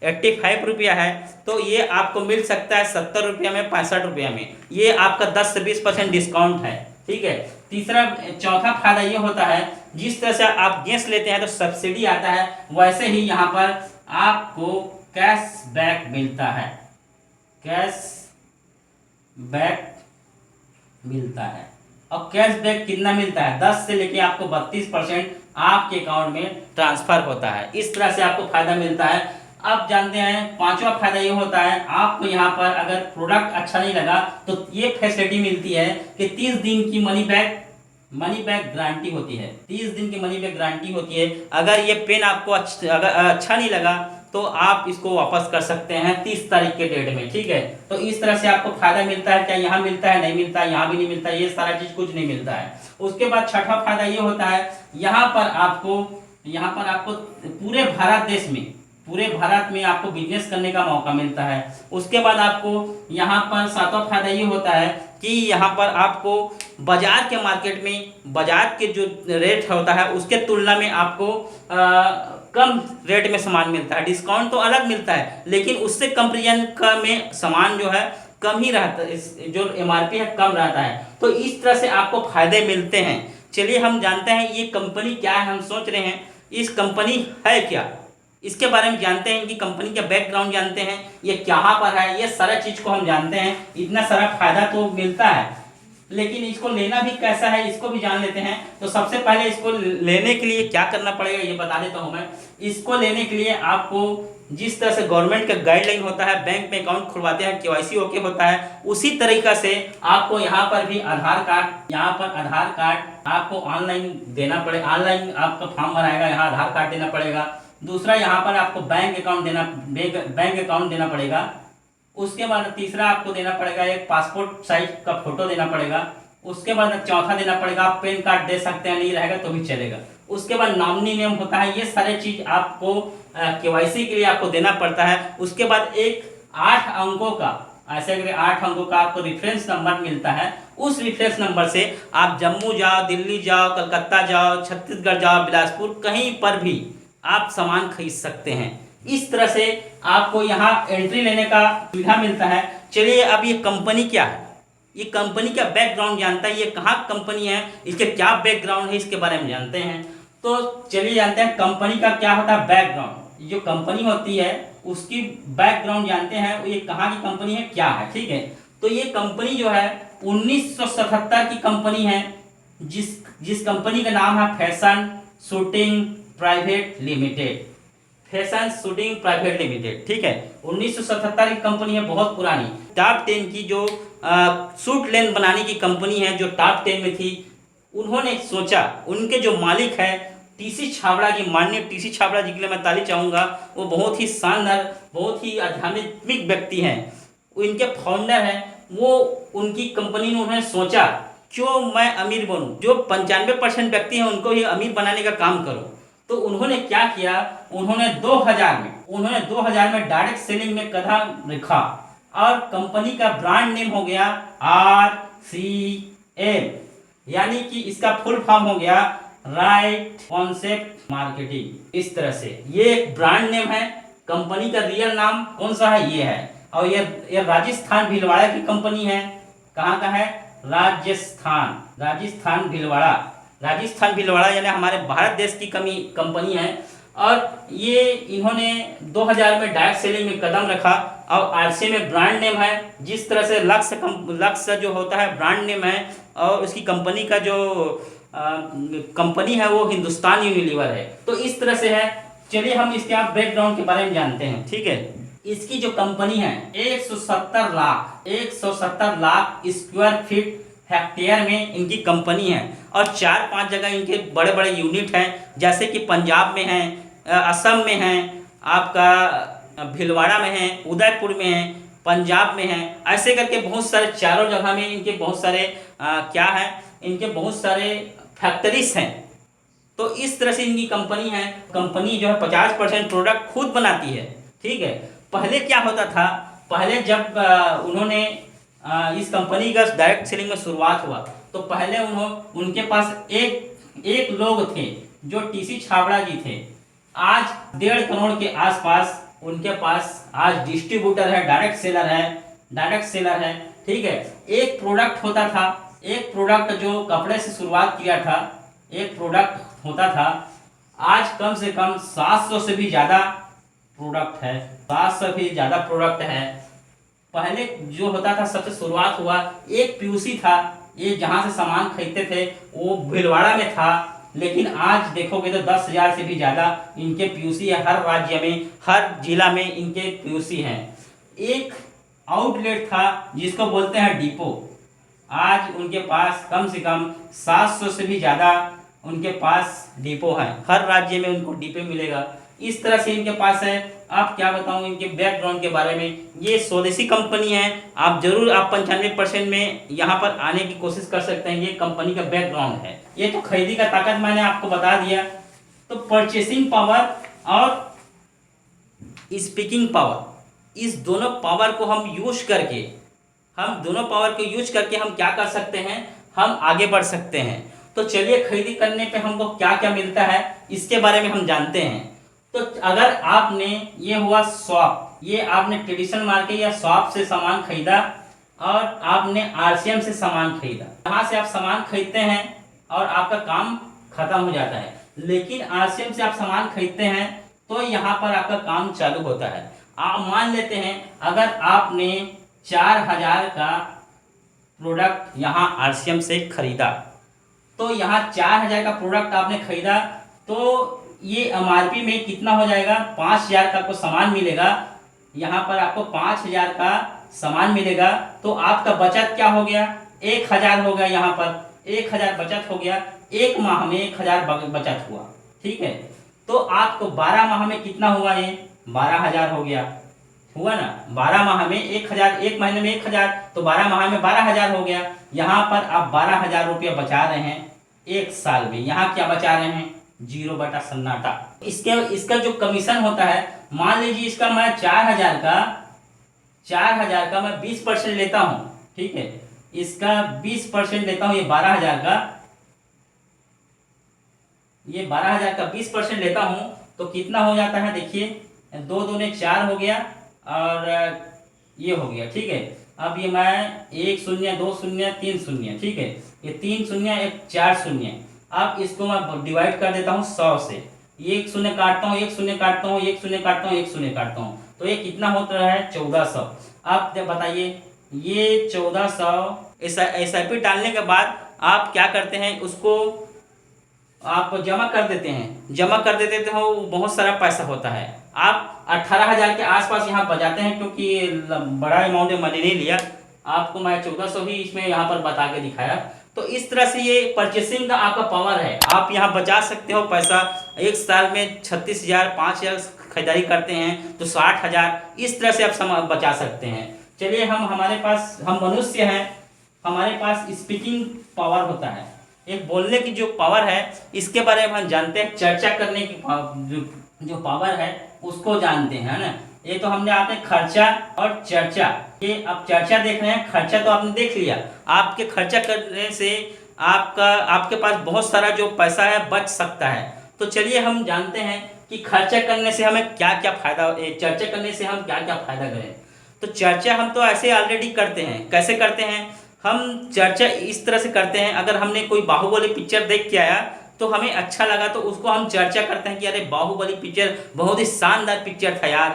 85 रुपया है, तो ये आपको मिल सकता है 70 रुपया में, 65 रुपया में। ये आपका 10 से 20% डिस्काउंट है। ठीक है, चौथा फायदा ये होता है, जिस तरह से आप गैस लेते हैं तो सब्सिडी आता है, वैसे ही यहाँ पर आपको कैशबैक मिलता है। और कैशबैक कितना मिलता है? 10 से लेके आपको 32% आपके अकाउंट में ट्रांसफर होता है। इस तरह से आपको फायदा मिलता है। अब जानते हैं पांचवा फायदा ये होता है, आपको यहाँ पर अगर प्रोडक्ट अच्छा नहीं लगा तो ये फैसिलिटी मिलती है कि 30 दिन की मनी बैक गारंटी होती है। 30 दिन की मनी बैक गारंटी होती है। अगर ये पेन आपको अगर अच्छा नहीं लगा तो आप इसको वापस कर सकते हैं 30 तारीख के डेट में। ठीक है, तो इस तरह से आपको फायदा मिलता है। क्या यहाँ मिलता है? नहीं मिलता, यहाँ भी नहीं मिलता, ये सारा चीज कुछ नहीं मिलता है। उसके बाद छठा फायदा ये होता है, यहाँ पर आपको पूरे भारत में आपको बिजनेस करने का मौका मिलता है। उसके बाद आपको यहाँ पर सातवां फायदा ये होता है कि यहाँ पर आपको बाजार के मार्केट में बाजार के जो रेट होता है उसके तुलना में आपको कम रेट में सामान मिलता है। डिस्काउंट तो अलग मिलता है, लेकिन उससे कंपेरिजन में सामान जो है कम ही रहता है, जो एमआरपी है कम रहता है। तो इस तरह से आपको फायदे मिलते हैं। चलिए हम जानते हैं ये कंपनी क्या है। हम सोच रहे हैं इस कंपनी है क्या, इसके बारे में जानते हैं, इनकी कंपनी का बैकग्राउंड जानते हैं, ये कहाँ पर है, ये सारा चीज को हम जानते हैं। इतना सारा फायदा तो मिलता है, लेकिन इसको लेना भी कैसा है इसको भी जान लेते हैं। तो सबसे पहले इसको लेने के लिए क्या करना पड़ेगा ये बता देता हूं मैं। इसको लेने के लिए आपको जिस तरह से गवर्नमेंट का गाइडलाइन होता है, बैंक में अकाउंट खुलवाते हैं, केवाईसी ओके होता है, उसी तरीका से आपको यहाँ पर भी आधार कार्ड आपको ऑनलाइन देना पड़ेगा। ऑनलाइन आपका फॉर्म भराएगा, यहाँ आधार कार्ड देना पड़ेगा। दूसरा यहाँ पर आपको बैंक अकाउंट देना पड़ेगा। उसके बाद तीसरा आपको देना पड़ेगा एक पासपोर्ट साइज का फोटो देना पड़ेगा। उसके बाद चौथा देना पड़ेगा, आप पैन कार्ड दे सकते हैं, नहीं रहेगा तो भी चलेगा। उसके बाद नॉमिनी नेम होता है, ये सारे चीज आपको केवाईसी के लिए आपको देना पड़ता है। उसके बाद एक 8 अंकों का, ऐसे करके 8 अंकों का आपको रेफरेंस नंबर मिलता है। उस रेफरेंस नंबर से आप जम्मू जाओ, दिल्ली जाओ, कलकत्ता जाओ, छत्तीसगढ़ जाओ, बिलासपुर, कहीं पर भी आप सामान खरीद सकते हैं। इस तरह से आपको यहाँ एंट्री लेने का सुविधा मिलता है। चलिए अब ये कंपनी क्या है, ये कंपनी का बैकग्राउंड जानता है, ये कहाँ कंपनी है, इसके क्या बैकग्राउंड है, इसके बारे में जानते हैं। तो चलिए जानते हैं कंपनी का क्या होता है बैकग्राउंड। जो कंपनी होती है उसकी बैकग्राउंड जानते हैं, ये कहाँ की कंपनी है, क्या है, ठीक है। तो ये कंपनी जो है 1977 की कंपनी है, जिस कंपनी का नाम है fashion shooting private limited. Fashion shooting private limited, ठीक है। 1977 की कंपनी है, बहुत पुरानी। टॉप 10 की जो सूट लेंथ बनाने की कंपनी है, जो टॉप 10 में थी, उन्होंने सोचा, उनके जो मालिक है टीसी छाबड़ा जी, माननीय टीसी छाबड़ा जी के लिए मैं ताली चाहूँगा। वो बहुत ही शानदार, बहुत ही आध्यात्मिक व्यक्ति हैं, इनके फाउंडर हैं। वो उनकी कंपनी में उन्होंने सोचा क्यों मैं अमीर बनूं, जो 95% व्यक्ति हैं उनको ही अमीर बनाने का काम करूं। तो उन्होंने क्या किया, उन्होंने 2000 में डायरेक्ट सेलिंग में कदम रखा और कंपनी का ब्रांड नेम हो गया RCM, यानी कि इसका फुल फॉर्म हो गया राइट कॉन्सेप्ट मार्केटिंग। इस तरह से ये एक ब्रांड नेम है। कंपनी का रियल नाम कौन सा है, ये है। और ये राजस्थान भीलवाड़ा की कंपनी है। कहाँ का है, राजस्थान भीलवाड़ा यानी हमारे भारत देश की कंपनी है। और ये इन्होंने 2000 में डायरेक्ट सेलिंग में कदम रखा और RCM में ब्रांड नेम है। जिस तरह से लक्ष्य जो होता है ब्रांड नेम है, और उसकी कंपनी का जो कंपनी है वो हिंदुस्तान यूनिलीवर है। तो इस तरह से है। चलिए हम इसके आप बैकग्राउंड के बारे में जानते हैं, ठीक है। इसकी जो कंपनी है 170 लाख स्क्वायर फीट हेक्टेयर में इनकी कंपनी है। और 4-5 जगह इनके बड़े बड़े यूनिट हैं, जैसे कि पंजाब में है, असम में है, आपका भीलवाड़ा में है, उदयपुर में है, पंजाब में है। ऐसे करके बहुत सारे चारों जगह में इनके बहुत सारे क्या है, इनके बहुत सारे फैक्ट्रीज हैं। तो इस तरह से इनकी कंपनी है। कंपनी जो है 50% प्रोडक्ट खुद बनाती है, ठीक है। पहले क्या होता था, पहले जब उन्होंने इस कंपनी का डायरेक्ट सेलिंग में शुरुआत हुआ, तो पहले उनके पास एक लोग थे जो टीसी छाबड़ा जी थे। आज 1.5 करोड़ के आसपास उनके पास आज डिस्ट्रीब्यूटर है, डायरेक्ट सेलर है, ठीक है। एक प्रोडक्ट होता था, एक प्रोडक्ट जो कपड़े से शुरुआत किया था, एक प्रोडक्ट होता था, आज कम से कम 700 से भी ज़्यादा प्रोडक्ट है, 700 भी ज़्यादा प्रोडक्ट है। पहले जो होता था, सबसे शुरुआत हुआ एक पीयूसी था, ये जहाँ से सामान खरीदते थे वो भीलवाड़ा में था। लेकिन आज देखोगे तो 10,000 से भी ज़्यादा इनके पीयूसी है। हर राज्य में, हर जिला में इनके पीयूसी हैं। एक आउटलेट था जिसको बोलते हैं डिपो, आज उनके पास कम से कम 700 से भी ज़्यादा उनके पास डिपो है। हर राज्य में उनको डिपो मिलेगा। इस तरह से इनके पास है। आप क्या बताऊं इनके बैकग्राउंड के बारे में, ये स्वदेशी कंपनी है। आप जरूर 95% में यहाँ पर आने की कोशिश कर सकते हैं। ये कंपनी का बैकग्राउंड है। ये तो खरीदी का ताकत मैंने आपको बता दिया। तो परचेसिंग पावर और स्पीकिंग पावर, इस दोनों पावर को हम यूज करके हम क्या कर सकते हैं, हम आगे बढ़ सकते हैं। तो चलिए खरीदी करने पे हमको क्या क्या मिलता है इसके बारे में हम जानते हैं। तो अगर आपने, ये हुआ शॉप, ये आपने ट्रेडिशनल मार्केट या शॉप से सामान खरीदा और आपने RCM से सामान खरीदा, यहाँ से आप सामान खरीदते हैं और आपका काम खत्म हो जाता है। लेकिन RCM से आप सामान खरीदते हैं तो यहाँ पर आपका काम चालू होता है। आप मान लेते हैं अगर आपने 4,000 का प्रोडक्ट यहाँ RCM से खरीदा, तो यहाँ 4,000 का प्रोडक्ट आपने खरीदा, तो ये MRP में कितना हो जाएगा, 5,000 का आपको सामान मिलेगा। यहाँ पर आपको 5,000 का सामान मिलेगा। तो आपका बचत क्या हो गया, 1,000 हो गया। यहाँ पर 1,000 बचत हो गया। एक माह में 1,000 बचत हुआ, ठीक है। तो आपको 12 माह में कितना हुआ, ये 12,000 हो गया, हुआ ना। 12 माह में 1,000, एक महीने में 1,000, तो 12 माह में 12,000 हो गया। यहाँ पर आप 12,000 रुपया बचा रहे हैं एक साल में। यहाँ क्या बचा रहे हैं, 0 बटा सन्नाटा। इसका जो कमीशन होता है, मान लीजिए इसका मैं 4,000 का मैं 20% लेता हूँ, ठीक है, इसका 20% लेता हूँ, ये 12,000 का, ये 12,000 का 20% लेता हूँ तो कितना हो जाता है, देखिए 2 दूने 4 हो गया और ये हो गया, ठीक है। अब ये मैं 1 शून्य 2 शून्य 3 शून्य, ठीक है, ये 3 शून्य 1 4 शून्य। अब इसको मैं डिवाइड कर देता हूँ 100 से, 1 शून्य काटता हूँ, 1 शून्य काटता हूँ, 1 शून्य काटता हूँ, 1 शून्य काटता हूँ, तो ये कितना होता है, 1400। अब बताइए, ये 1400 SIP डालने के बाद आप क्या करते हैं, उसको आप जमा कर देते हैं, जमा कर देते हो, बहुत सारा पैसा होता है। आप 18,000 के आसपास यहाँ बचाते हैं, क्योंकि बड़ा अमाउंट में मैंने नहीं लिया, आपको मैं 1400 ही इसमें यहाँ पर बता के दिखाया। तो इस तरह से ये परचेसिंग का आपका पावर है, आप यहाँ बचा सकते हो पैसा। एक साल में 36,000 5,000 खरीदारी करते हैं तो 60,000, इस तरह से आप बचा सकते हैं। चलिए, हम मनुष्य हैं, हमारे पास स्पीकिंग पावर होता है, एक बोलने की जो पावर है, इसके बारे में हम जानते हैं। चर्चा करने की जो पावर है उसको जानते हैं, है ना। ये तो हमने आपने खर्चा और चर्चा, ये आप चर्चा देख रहे हैं, खर्चा तो आपने देख लिया। आपके खर्चा करने से आपके पास बहुत सारा जो पैसा है बच सकता है। तो चलिए हम जानते हैं कि खर्चा करने से हमें क्या क्या फायदा, चर्चा करने से हम क्या क्या फायदा करें। तो चर्चा हम तो ऐसे ऑलरेडी करते हैं। कैसे करते हैं हम चर्चा, इस तरह से करते हैं, अगर हमने कोई बाहुबली पिक्चर देख के आया तो हमें अच्छा लगा तो उसको हम चर्चा करते हैं कि अरे बाहुबली पिक्चर बहुत ही शानदार पिक्चर था यार।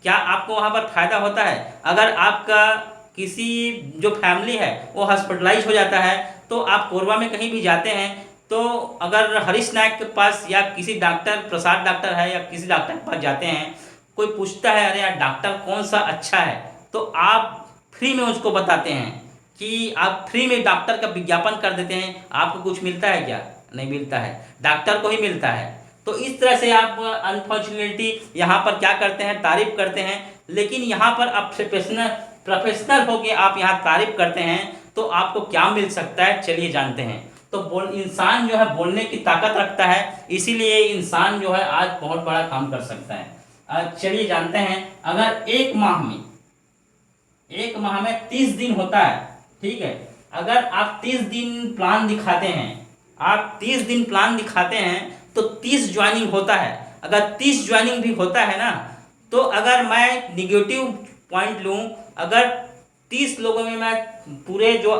क्या आपको वहाँ पर फायदा होता है? अगर आपका किसी जो फैमिली है वो हॉस्पिटलाइज हो जाता है, तो आप कोरबा में कहीं भी जाते हैं, तो अगर हरीश नायक के पास या किसी डॉक्टर, प्रसाद डॉक्टर है या किसी डॉक्टर के पास जाते हैं, कोई पूछता है अरे यार डॉक्टर कौन सा अच्छा है, तो आप फ्री में उसको बताते हैं कि आप फ्री में डॉक्टर का विज्ञापन कर देते हैं। आपको कुछ मिलता है क्या? नहीं मिलता है, डॉक्टर को ही मिलता है। तो इस तरह से आप अनफॉर्चुनेटली यहाँ पर क्या करते हैं, तारीफ करते हैं, लेकिन यहाँ पर आप प्रोफेशनल होके आप यहाँ तारीफ करते हैं तो आपको क्या मिल सकता है, चलिए जानते हैं। तो इंसान जो है बोलने की ताकत रखता है, इसीलिए इंसान जो है आज बहुत बड़ा काम कर सकता है। चलिए जानते हैं, अगर एक माह में 30 दिन होता है, ठीक है, अगर आप 30 दिन प्लान दिखाते हैं, तो 30 ज्वाइनिंग होता है। अगर 30 ज्वाइनिंग भी होता है ना, तो अगर मैं निगेटिव पॉइंट लूँ, अगर 30 लोगों में मैं पूरे जो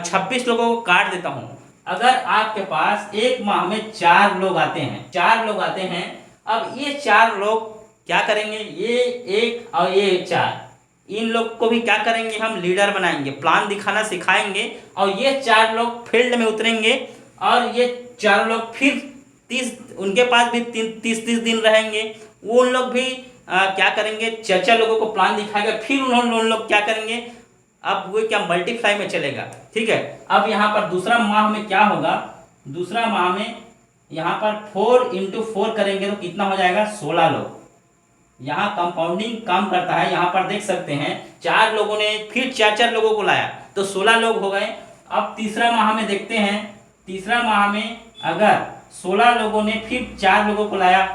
26 लोगों को काट देता हूँ, अगर आपके पास एक माह में 4 लोग आते हैं, अब ये 4 लोग क्या करेंगे, ये 1 और ये 4, इन लोग को भी क्या करेंगे, हम लीडर बनाएंगे, प्लान दिखाना सिखाएंगे, और ये 4 लोग फील्ड में उतरेंगे, और ये 4 लोग फिर 30, उनके पास भी 30 दिन रहेंगे, वो उन लोग भी क्या करेंगे, चर्चा लोगों को प्लान दिखाएगा, फिर उन लोग क्या करेंगे, अब वो क्या मल्टीप्लाई में चलेगा, ठीक है। अब यहाँ पर दूसरा माह में क्या होगा, दूसरा माह में यहाँ पर 4 × 4 करेंगे तो कितना हो जाएगा, 16 लोग। यहाँ कंपाउंडिंग काम करता है, यहाँ पर देख सकते हैं 4 लोगों ने फिर 4 लोगों को लाया तो 16 लोग हो गए। अब तीसरा माह में देखते हैं, तीसरा माह में अगर 16 लोगों ने फिर 4 लोगों को लाया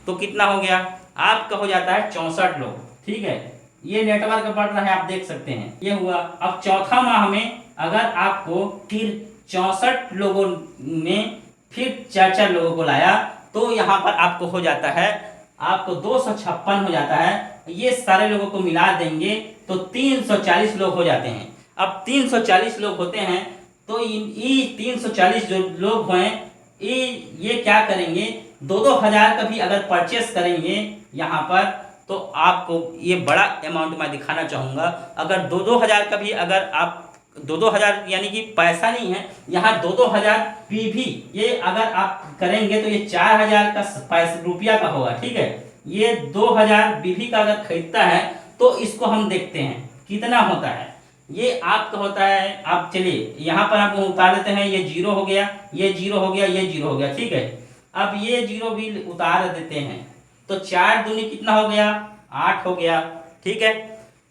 तो कितना हो गया, आपका हो जाता है 64 लोग, ठीक है। ये नेटवर्क बढ़ रहा है, आप देख सकते हैं, ये हुआ। अब चौथा माह में अगर आपको फिर 64 लोगों ने फिर 4 लोगों को लाया तो यहाँ पर आपको हो जाता है, आपको 256 हो जाता है। ये सारे लोगों को मिला देंगे तो 340 लोग हो जाते हैं। अब 340 लोग होते हैं तो ये 340 जो लोग हैं, ये क्या करेंगे, 2-2 हज़ार का भी अगर परचेस करेंगे यहाँ पर, तो आपको ये बड़ा अमाउंट मैं दिखाना चाहूँगा। अगर 2-2 हज़ार का भी, अगर आप 2-2 हज़ार यानी कि पैसा नहीं है, यहाँ 2-2 हज़ार भी ये अगर आप करेंगे तो ये 4,000 का पैसा रुपया का होगा, ठीक है। ये 2,000 बीवी का अगर खरीदता है तो इसको हम देखते हैं कितना होता है। ये आपका होता है, आप चलिए यहाँ पर आपको उतार देते हैं, ये 0 हो गया, ये 0 हो गया, ये 0 हो गया, ठीक है। अब ये जीरो भी उतार देते हैं, तो 4 दूनी कितना हो गया, 8 हो गया। ठीक है,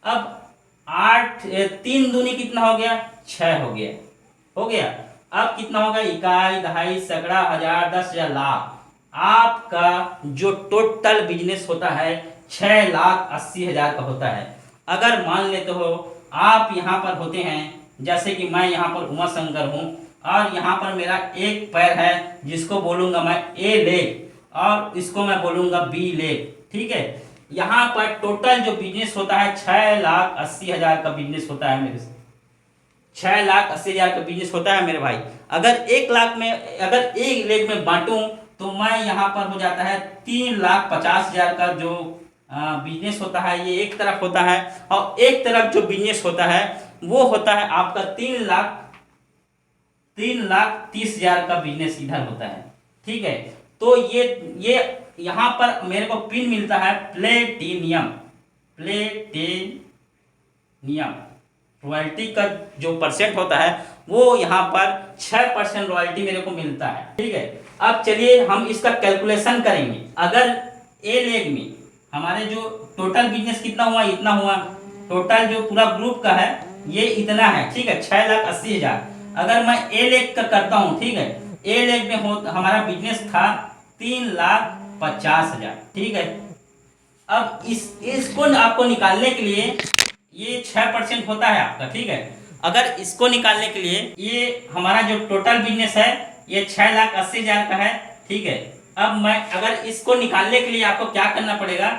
अब 3 दूनी कितना हो गया, 6 हो गया। हो गया, अब कितना होगा, इकाई, दहाई, सैकड़ा, हजार, 10,000, लाख। आपका जो टोटल बिजनेस होता है 6,80,000 का होता है। अगर मान लेते हो आप यहाँ पर होते हैं, जैसे कि मैं यहाँ पर उमा शंकर हूँ और यहाँ पर मेरा एक पैर है जिसको बोलूँगा मैं ए लेग और इसको मैं बोलूँगा बी लेग। ठीक है, यहाँ पर टोटल जो बिजनेस होता है 6,80,000 का बिजनेस होता है मेरे से। 6,80,000 का बिजनेस होता है मेरे भाई। अगर 1 लाख में, अगर एक लेग में बांटूं तो मैं यहाँ पर हो जाता है 3,50,000 का जो बिजनेस होता है, ये एक तरफ होता है। और एक तरफ जो बिजनेस होता है वो होता है आपका 3,30,000 का बिजनेस इधर होता है। ठीक है, तो ये यहाँ पर मेरे को पिन मिलता है प्लेटिनियम। रॉयल्टी का जो परसेंट होता है वो यहाँ पर 6% रॉयल्टी मेरे को मिलता है। ठीक है, अब चलिए हम इसका कैलकुलेशन करेंगे। अगर ए लेग में हमारे जो टोटल बिजनेस कितना हुआ, इतना हुआ, टोटल जो पूरा ग्रुप का है ये इतना है। ठीक है, 6,80,000। अगर मैं ए लेग का करता हूँ, ठीक है, ए लेग में हमारा बिजनेस था 3,50,000। ठीक है, अब इसको आपको निकालने के लिए ये 6% होता है आपका। ठीक है, अगर इसको निकालने के लिए ये हमारा जो टोटल बिजनेस है ये 6,80,000 का है। ठीक है, अब मैं अगर इसको निकालने के लिए आपको क्या करना पड़ेगा,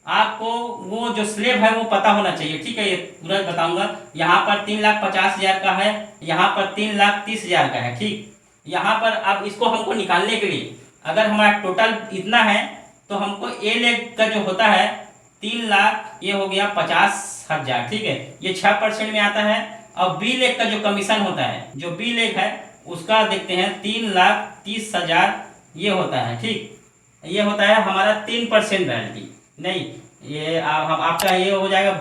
आपको वो जो स्लेब है वो पता होना चाहिए। ठीक है, ये पूरा बताऊंगा। यहाँ पर 3,50,000 का है, यहाँ पर 3,30,000 का है। ठीक, यहाँ पर अब इसको हमको निकालने के लिए अगर हमारा टोटल इतना है तो हमको ए लेग का जो होता है 3,00,000, ये हो गया 50,000। ठीक है, ये 6% में आता है। और बी लेग का जो कमीशन होता है, जो बी लेग है उसका देखते हैं 3,30,000 ये होता है। ठीक, ये होता है हमारा 3% रॉयल्टी। नहीं, ये हम आपका ये हो जाएगा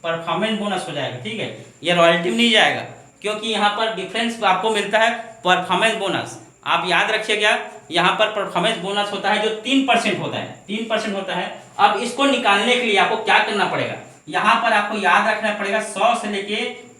परफॉर्मेंस बोनस हो जाएगा। ठीक है, ये रॉयल्टी में नहीं जाएगा क्योंकि यहाँ पर डिफरेंस आपको मिलता है परफॉर्मेंस बोनस। आप याद रखिएगा, यहाँ पर परफॉर्मेंस बोनस होता है जो 3% होता है, 3% होता है। अब इसको निकालने के लिए आपको क्या करना पड़ेगा, यहाँ पर आपको याद रखना पड़ेगा 100 से लेके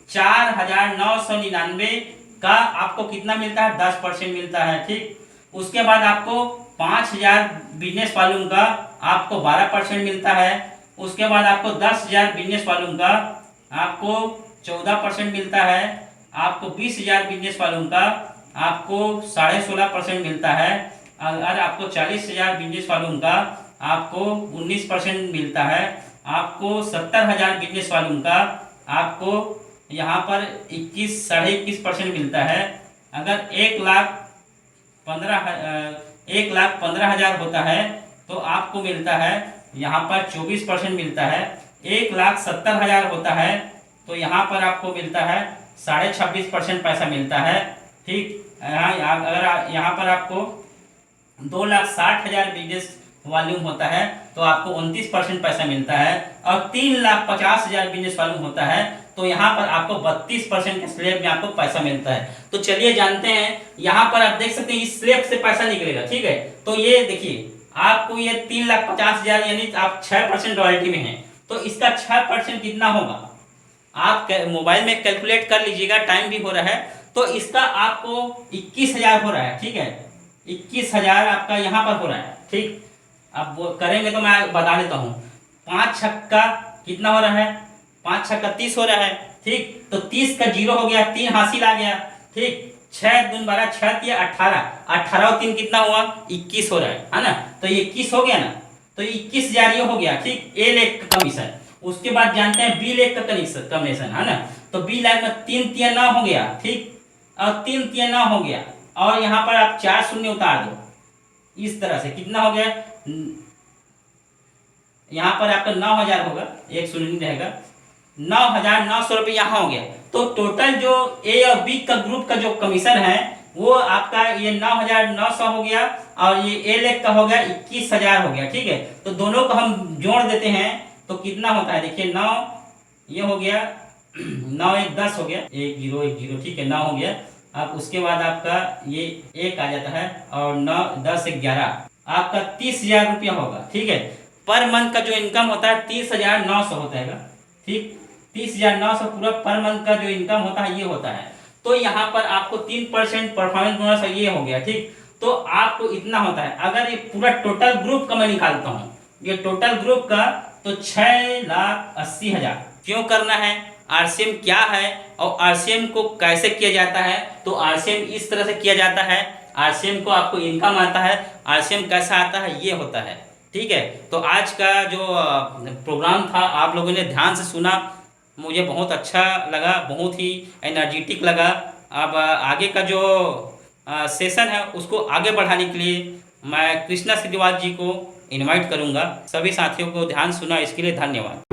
4,999 का आपको कितना मिलता है, 10% मिलता है। ठीक, उसके बाद आपको 5,000 बिजनेस वॉल्यूम का आपको 12% मिलता है। उसके बाद आपको 10,000 बिजनेस वॉल्यूम का आपको 14% मिलता है। आपको 20,000 बिजनेस वॉल्यूम का आपको 16.5% मिलता है। अगर आपको 40,000 बिजनेस वॉल्यूम का आपको 19% मिलता है। आपको 70,000 बिजनेस वॉल्यूम का आपको यहाँ पर 21.5% मिलता है। अगर 1,15,000 होता है तो आपको मिलता है यहाँ पर 24% मिलता है। 1,70,000 होता है तो यहाँ पर आपको मिलता है 26.5% पैसा मिलता है। ठीक, अगर यहाँ पर आपको 2,60,000 बिजनेस वॉल्यूम होता है तो आपको 29% पैसा मिलता है। और 3,50,000 बिजनेस वॉल्यूम होता है तो यहाँ पर आपको 32% के स्लैब में आपको पैसा मिलता है। तो चलिए जानते हैं, यहाँ पर आप देख सकते हैं इस स्लैब से पैसा निकलेगा। ठीक है, तो ये देखिए आपको ये 3,50,000 यानी आप 6% रॉयल्टी में हैं, तो इसका 6% कितना होगा आप मोबाइल में कैलकुलेट कर लीजिएगा, टाइम भी हो रहा है। तो इसका आपको 21,000 हो रहा है। ठीक है, 21,000 आपका यहाँ पर हो रहा है। ठीक, अब वो करेंगे तो मैं बता देता हूँ। 5 छक्का कितना हो रहा है, 5 छक्का 30 हो रहा है। ठीक, तो 30 का 0 हो गया, 3 हासिल आ गया। ठीक, 6 दूनी 12, 6 तिया 18, 18 और 3 कितना हुआ, 21 हो रहा है ना। तो ये 21 हो गया ना, तो 21,000 ये हो गया। ठीक, ए लेग का कमीशन। उसके बाद जानते हैं बी लेग का कमीशन है ना। तो बी लेग में 3 तिया 9 हो गया। ठीक, और 3 तिया 9 हो गया, और यहाँ पर आप 4 शून्य उतार दो, इस तरह से कितना हो गया, यहाँ पर आपका 9,000 होगा, एक शून्य नहीं रहेगा, 9,900 रुपये यहाँ हो गया। तो टोटल जो ए और बी का ग्रुप का जो कमीशन है वो आपका ये 9,900 हो गया, और ये ए लेग का हो गया 21,000 हो गया। ठीक है, तो दोनों को हम जोड़ देते हैं तो कितना होता है, देखिए 9 ये हो गया, 9 1 10 हो गया, 1 0 1 0। ठीक है, 9 हो गया, अब उसके बाद आपका ये एक आ जाता है, और 9 10 11 आपका 30,000 रुपया होगा। ठीक है, पर मंथ का जो इनकम होता है 30,900 होता है। ठीक, 30,900 पूरा पर मंथ का जो इनकम होता है ये होता है। तो यहाँ पर आपको 3% परफॉर्मेंस बोनस ये हो गया। ठीक, तो आपको इतना होता है। अगर ये पूरा टोटल ग्रुप का मैं निकालता हूँ, ये टोटल ग्रुप का, तो 6,80,000। क्यों करना है, आरसीएम क्या है और आरसीएम को कैसे किया जाता है, तो आरसीएम इस तरह से किया जाता है। आरसीएम को आपको इनकम आता है, आरसीएम कैसा आता है ये होता है। ठीक है, तो आज का जो प्रोग्राम था आप लोगों ने ध्यान से सुना, मुझे बहुत अच्छा लगा, बहुत ही एनर्जेटिक लगा। अब आगे का जो सेशन है उसको आगे बढ़ाने के लिए मैं कृष्णा सिद्धिवाल जी को इनवाइट करूंगा। सभी साथियों को ध्यान सुना इसके लिए धन्यवाद।